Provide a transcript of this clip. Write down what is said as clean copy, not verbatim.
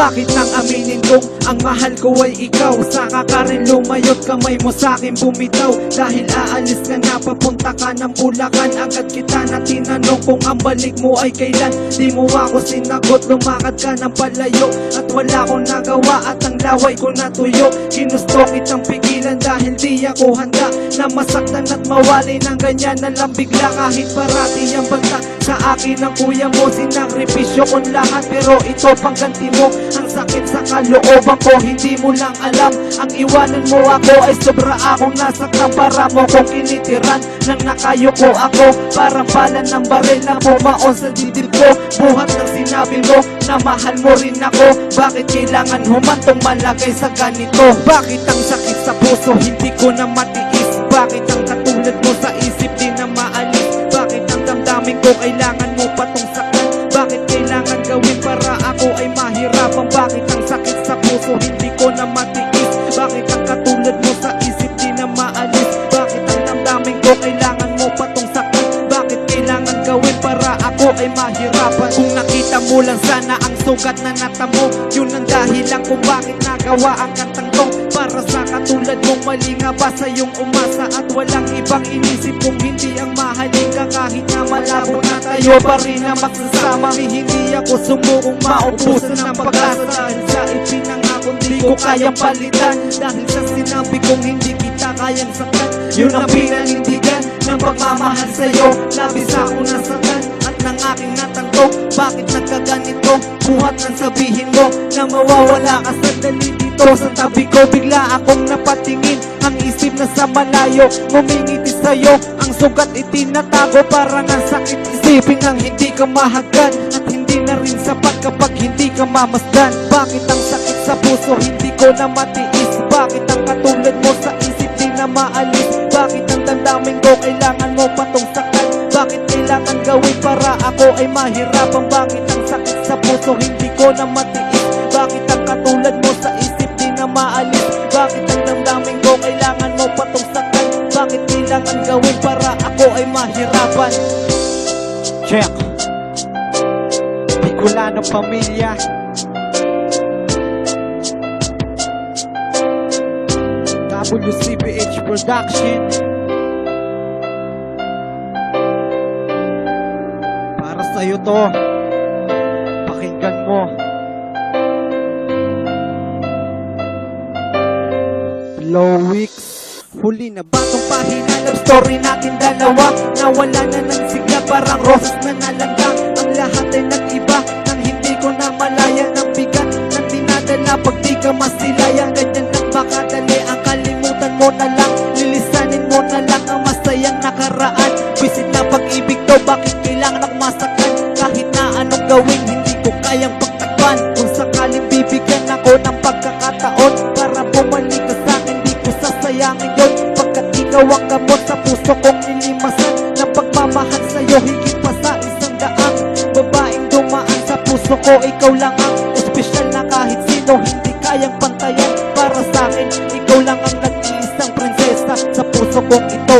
Bakit nang aminin kong ang mahal ko ay ikaw? Saka ka rin lumayot, kamay mo sa'kin bumitaw. Dahil aalis ka na, papunta ka ng Bulacan. Agad kita na tinanong kung ang balik mo ay kailan. Di mo ako sinagot, lumakad ka ng palayo. At wala akong nagawa at ang laway ko natuyo. Ginusto kitang pigilan dahil di ako handa na masaktan at mawali ng ganyan na lang bigla. Kahit parati ang banta sa akin ng kuya mo, sinakripisyo ko lahat, pero ito pang ganti mo. Ang sakit sa kalooban ko, hindi mo lang alam. Ang iwanan mo ako ay sobra akong nasaktan. Para mo kong kinitiran nang nakayuko ako, parang bala ng baril na bumaon sa dibdib ko. Buhat ng sinabi mo na mahal mo rin ako. Bakit kailangan humantong malagay sa ganito? Bakit ang sakit sa puso hindi ko na matiis? Bakit ang katulad mo sa isip di na maalis? Bakit ang damdamin ko kailangan mo patong saktan? Bakit kailangan gawin para ako ay mahirapan? Bakit ang sakit sa puso hindi ko na matiis? Bakit ang katulad mo sa isip di na maalis? Bakit ang damdamin ko kailangan mo patong saktan? Bakit kailangan gawin para ako ay mahirapan? Kung nakita mo lang sana ang sugat na natamo, yun ang dahilan kung bakit nagawa ang kantang to. Para sa katulad mong mali nga ba sa iyong umasa? At walang ibang inisip kung hindi ang mahalin ka. Kahit na malabo na tayo pa rin na magsasama, hindi ako sumukong maubusan ng pag-asa. Dahil sa ipinangako di ko kayang palitan. Dahil sa sinabi kong hindi kita kayang saktan, yun ang pinanindigan ng pagmamahal sa'yo. Labis ako nasaktan at ng aking natanto, bakit nagkaganito? Buhat ng sabihin mo na mawawala ka sandali dito sa tabi ko. Bigla akong napatingin, ang isip na sa malayo, ngumingiti sa'yo. Ang sugat itinatago, parang ang sakit isipin ang hindi ka mahagkan. At hindi na rin sapat kapag hindi ka mamasdan. Bakit ang sakit sa puso hindi ko na matiis? Bakit ang katulad mo sa isip di na maalis? Bakit ang damdamin ko kailangan mo patong saktan? Bakit kailangan gawin para ako ay mahirapan? Bakit ang sakit sa puso hindi ko na matiis? Bakit ang katulad mo sa isip di na maalis? Bakit ang damdamin ko kailangan mo patong saktan? Bakit kailangan gawin para ako ay mahirapan? Check Bicolano Pamilya, WCPH Production. Para sa'yo to, pakinggan mo. Lowix. Huli na ba itong pahina? Love story natin dalawa, nawala na ng sigla, parang roses na nalangga. Ang lahat ay nag-iba, nang hindi ko na malaya. Ng bigat ng dinadala pag di ka masilayan. Ganyan lang baka dali ang kalimutan mo na lang. Lilisanin mo na lang ang masayang nakaraan. Visit na pag-ibig to, bakit kailangan ako masaktan? Kahit na anong gawin, hindi ko kayang pagtakpan. Kung sakaling bibigyan ako ng pagkakataon para bumalik ka sa'kin, di ko sasayangin yun. Pagkat ikaw ang gamot sa puso kong nilimasan. Ng pagmamahal sa'yo higit pa sa 100. Babaeng dumaan sa puso ko, ikaw lang ang espesyal na kahit sino hindi kayang pantayan. Para sa'kin, ikaw lang ang nag-iisang prinsesa. Sa puso kong ito,